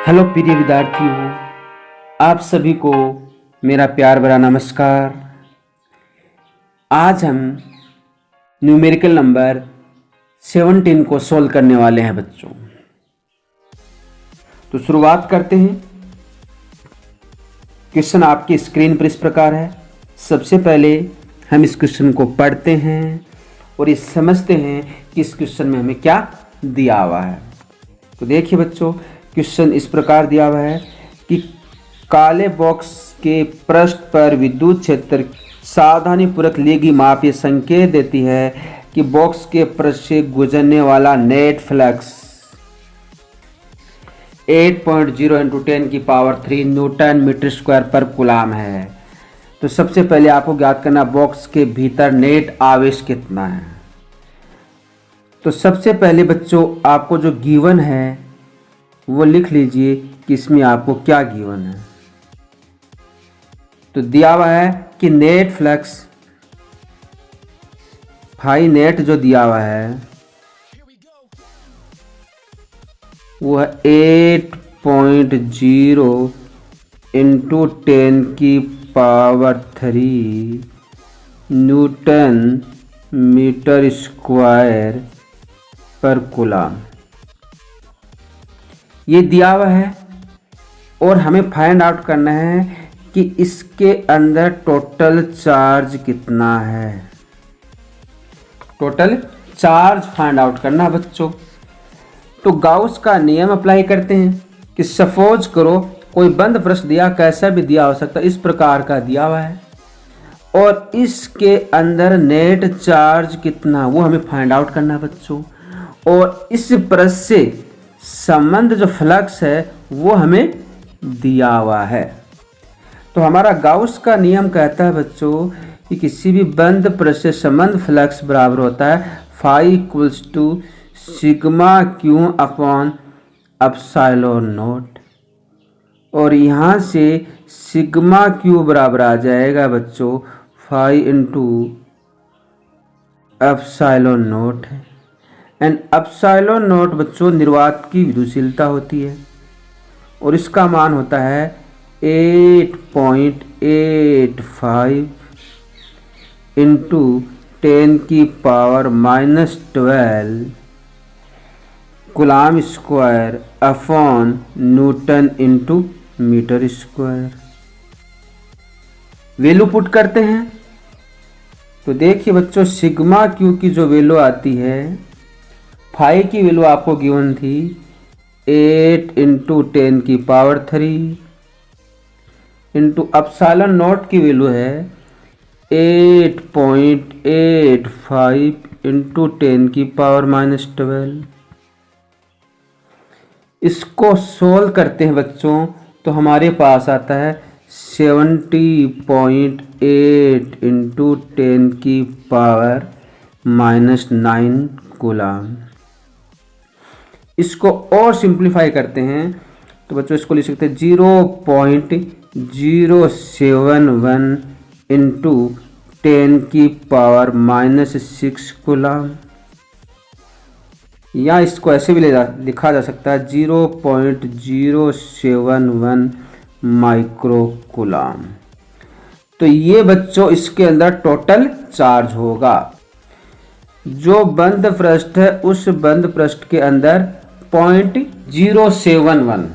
Hello प्रिय विद्यार्थियों, आप सभी को मेरा प्यार भरा नमस्कार। आज हम न्यूमेरिकल नंबर 17 को सॉल्व करने वाले हैं बच्चों। तो शुरुआत करते हैं। क्वेश्चन आपकी स्क्रीन पर इस प्रकार है। सबसे पहले हम इस क्वेश्चन को पढ़ते हैं और ये समझते हैं कि इस क्वेश्चन में हमें क्या दिया हुआ है। तो देखिए बच्चों, क्वेश्चन इस प्रकार दिया हुआ है कि काले बॉक्स के पृष्ठ पर विद्युत क्षेत्र सावधानीपूर्वक ली गई माप ये संकेत देती है कि बॉक्स के पृष्ठ से गुजरने वाला net flux 8.0 × 10⁻³ newton metre square पर कूलाम है। तो सबसे पहले आपको ज्ञात करना बॉक्स के भीतर नेट आवेश कितना है। तो सबसे पहले बच्चों आपको जो गिवन है वो लिख लीजिए कि इसमें आपको क्या गिवन है। तो दिया हुआ है कि नेट फ्लक्स फाई नेट जो दिया हुआ है वो है 8.0 × 10⁻³ न्यूटन मीटर स्क्वायर पर कूलाम। ये दिया हुआ है और हमें फाइंड आउट करना है कि इसके अंदर टोटल चार्ज कितना है। टोटल चार्ज फाइंड आउट करना है बच्चों। तो गाउस का नियम अप्लाई करते हैं कि सपोज करो कोई बंद पृष्ठ दिया, कैसा भी दिया हो सकता है, इस प्रकार का दिया हुआ है और इसके अंदर नेट चार्ज कितना वो हमें फाइंड आउट करना है बच्चों। और इस पृष्ठ से संबंध जो फ्लक्स है वो हमें दिया हुआ है। तो हमारा गाउस का नियम कहता है बच्चों कि किसी भी बंद पृष्ठ से संबंध फ्लक्स बराबर होता है फाई = σ/ε0। और यहाँ से σ/q बराबर आ जाएगा बच्चों फाई × ε0 है। एंड ε0 बच्चों निर्वात की विद्युशीलता होती है और इसका मान होता है 8.85 × 10⁻12 coulomb square upon newton × metre square. Value put करते हैं। तो देखिए बच्चों, σ/q की जो वैल्यू आती है, फाई की वैल्यू आपको गिवन थी 8 × 10⁻³ इंटू ε0 की वैल्यू है 8.85 × 10⁻12। इसको सोल्व करते हैं बच्चों तो हमारे पास आता है 70.8 × 10⁻9 कूलाम। इसको और सिंप्लीफाई करते हैं तो बच्चों इसको लिख सकते हैं 0.071 × 10⁻6 कूलाम, या इसको ऐसे भी लिखा जा सकता है 0.071 माइक्रो कूलाम। तो ये बच्चों इसके अंदर टोटल चार्ज होगा। जो बंद पृष्ठ है उस बंद पृष्ठ के अंदर 0.071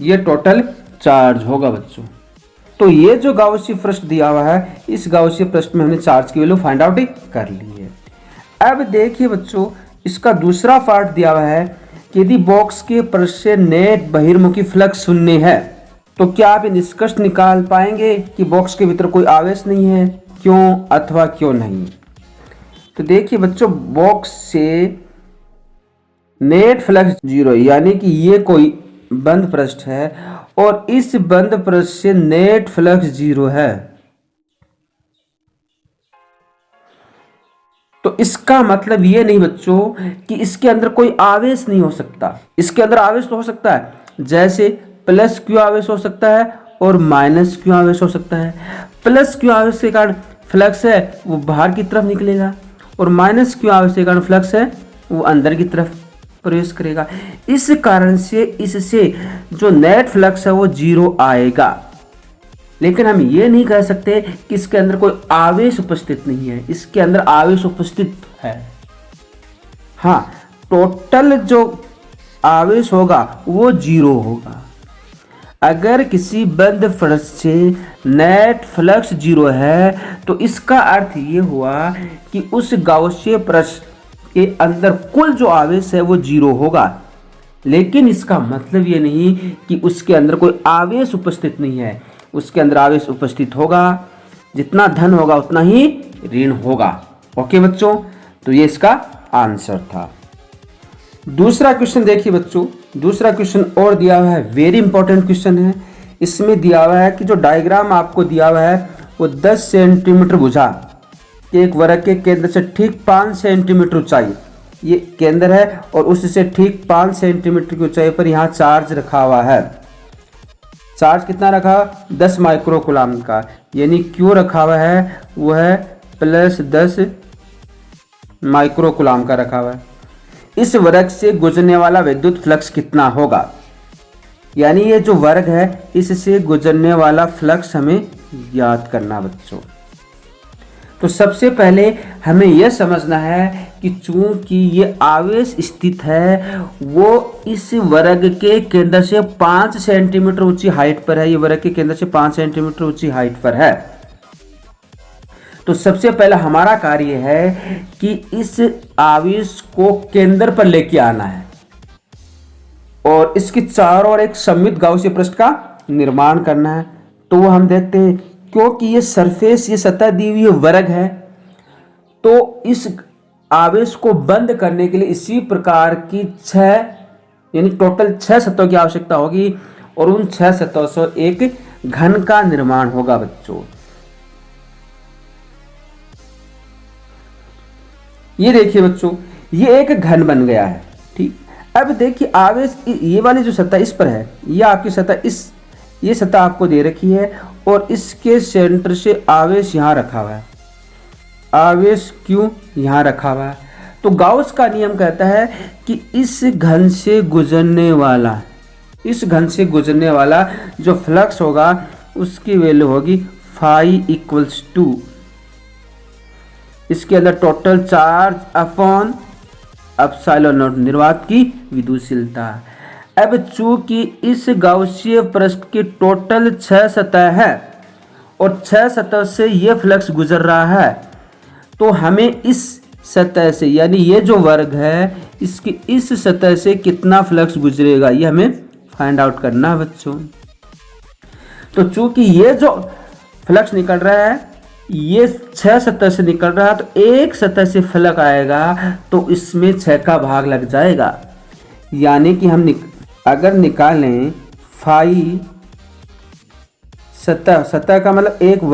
ये टोटल चार्ज होगा बच्चों। तो ये जो गाउसीय पृष्ठ दिया हुआ है, इस गाउसीय पृष्ठ में हमने चार्ज की वैल्यू फाइंड आउट कर ली है। अब देखिए बच्चों, इसका दूसरा पार्ट दिया हुआ है कि यदि बॉक्स के पृष्ठ से नेट बहिर्मुखी फ्लक्स शून्य है तो क्या आप ये निष्कर्ष निकाल पाएंगे कि बॉक्स के भीतर कोई आवेश नहीं है, क्यों अथवा क्यों नहीं। तो देखिए बच्चों, बॉक्स से नेट फ्लक्स 0 यानी कि ये कोई बंद पृष्ठ है और इस बंद पृष्ठ से नेट फ्लक्स 0 है। तो इसका मतलब ये नहीं बच्चों कि इसके अंदर कोई आवेश नहीं हो सकता। इसके अंदर आवेश तो हो सकता है, जैसे +q आवेश हो सकता है और -q आवेश हो सकता है। +q आवेश के कारण फ्लक्स है वो बाहर की तरफ निकलेगा और -q आवेश के कारण फ्लक्स है वो अंदर की तरफ प्रवेश करेगा। इस कारण से इससे जो नेट फ्लक्स है वो 0 आएगा। लेकिन हम ये नहीं कह सकते कि इसके अंदर कोई आवेश उपस्थित नहीं है, इसके अंदर आवेश उपस्थित है। हाँ, टोटल जो आवेश होगा वो 0 होगा। अगर किसी बंद फ्लक्स से नेट फ्लक्स 0 है तो इसका अर्थ ये हुआ कि उस गाउसियन प्रश्न के अंदर कुल जो आवेश है वो 0 होगा। लेकिन इसका मतलब ये नहीं कि उसके अंदर कोई आवेश उपस्थित नहीं है, उसके अंदर आवेश उपस्थित होगा। जितना धन होगा उतना ही ऋण होगा। ओके बच्चों, तो ये इसका आंसर था। दूसरा क्वेश्चन देखिए बच्चों, दूसरा क्वेश्चन और दिया हुआ है, वेरी इंपॉर्टेंट क्वेश्चन है। इसमें दिया हुआ है कि जो डायग्राम आपको दिया हुआ है वो 10 सेंटीमीटर भुजा एक वर्ग के केंद्र से ठीक 5 सेंटीमीटर ऊंचाई, ये केंद्र है, और उससे ठीक 5 सेंटीमीटर की ऊंचाई पर यहाँ चार्ज रखा हुआ है। चार्ज कितना रखा? 10 माइक्रोकूलम का, यानी क्यू रखा हुआ है वो है +10 माइक्रोकूलम का रखा हुआ है। इस वर्ग से गुजरने वाला विद्युत फ्लक्स कितना होगा? यानी ये जो वर्ग है इससे गुजरने वाला फ्लक्स हमें याद करना बच्चों। तो सबसे पहले हमें यह समझना है कि चूंकि ये आवेश स्थित है वो इस वर्ग के केंद्र से 5 सेंटीमीटर ऊंची हाइट पर है। ये वर्ग के केंद्र से 5 सेंटीमीटर ऊंची हाइट पर है। तो सबसे पहला हमारा कार्य है कि इस आवेश को केंद्र पर लेके आना है और इसके चारों ओर एक सममित गाउसियन पृष्ठ का निर्माण करना है। तो वो हम देखते हैं, क्योंकि ये सरफेस, ये सतह दी हुई वर्ग है, तो इस आवेश को बंद करने के लिए इसी प्रकार की 6 यानी टोटल 6 सतहों की आवश्यकता होगी और उन 6 सतहों से एक घन का निर्माण होगा बच्चों। ये देखिए बच्चों, ये एक घन बन गया है। ठीक, अब देखिए आवेश ये वाली जो सतह इस पर है, ये आपकी सतह ये सतह आपको दे रखी है और इसके सेंटर से आवेश यहाँ रखा हुआ है। आवेश क्यों यहाँ रखा हुआ है? तो गाउस का नियम कहता है कि इस घन से गुजरने वाला जो फ्लक्स होगा उसकी वैल्यू होगी फाई इक्वल्स टू इसके अंदर total charge upon epsilon not, निर्वात की विद्युतशीलता। अब चूंकि इस गाउसियन पृष्ठ की टोटल 6 सतह है और 6 सतह से ये फ्लक्स गुजर रहा है, तो हमें इस सतह से यानी ये जो वर्ग है इसकी इस सतह से कितना फ्लक्स गुजरेगा ये हमें फाइंड आउट करना है बच्चों। तो चूंकि ये जो फ्लक्स निकल रहा है ये 6 सतह से निकल रहा है, तो एक सतह से फ्लक्स आएगा तो इसमें 6 का भाग लग जाएगा। यानी कि हम अगर निकालें फाई सतह का मतलब एक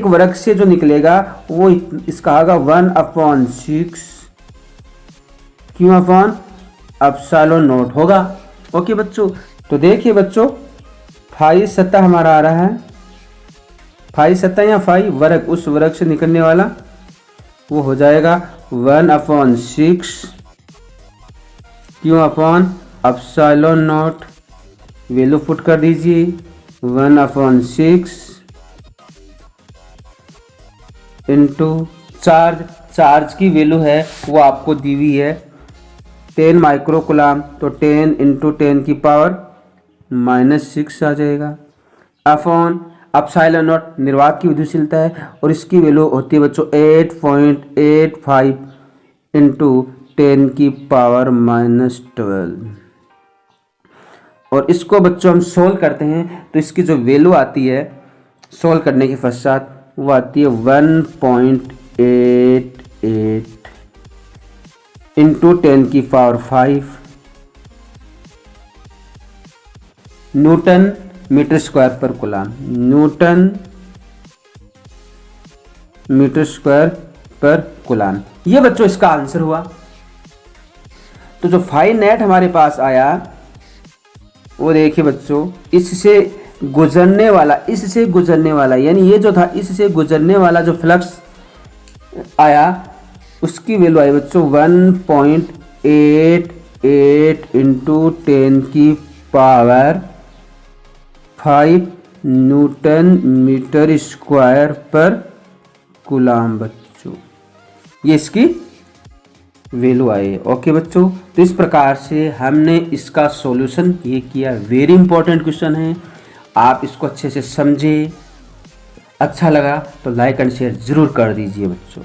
वर्ग से जो निकलेगा वो इसका होगा 1/6 क्यू अपॉन एप्सिलॉन नॉट होगा। ओके बच्चों, तो देखिए बच्चों, फाई सतह हमारा आ रहा है, फाई सतह या फाई वर्ग, उस वर्ग से निकलने वाला वो हो जाएगा 1/6 Q upon epsilon not. Value put कर दीजिए 1/6 इंटू चार्ज की वैल्यू है वो आपको दी हुई है 10 माइक्रोकूलम, तो 10 इंटू 10 की पावर -6 आ जाएगा अपॉन एप्सिलॉन नॉट निर्वात की विद्युतशीलता है और इसकी वैल्यू होती है बच्चों 8.85 इंटू 10 की पावर -12। और इसको बच्चों हम सोल्व करते हैं तो इसकी जो वैल्यू आती है सोल्व करने के पश्चात वो आती है 1.88 इंटू 10 की पावर 5 न्यूटन मीटर स्क्वायर पर कूलम, न्यूटन मीटर स्क्वायर पर कूलम। ये बच्चों इसका आंसर हुआ। तो जो फाई नेट हमारे पास आया वो देखिए बच्चों, इससे गुजरने वाला यानी ये जो था इससे गुजरने वाला जो फ्लक्स आया उसकी वैल्यू आई बच्चों 1.8 8 इंटू 10 की पावर 5 न्यूटन मीटर स्क्वायर पर कूलाम बच्चों, ये इसकी वैल्यू आई। ओके बच्चों, तो इस प्रकार से हमने इसका सॉल्यूशन ये किया। वेरी इंपॉर्टेंट क्वेश्चन है, आप इसको अच्छे से समझे। अच्छा लगा तो लाइक एंड शेयर जरूर कर दीजिए बच्चों।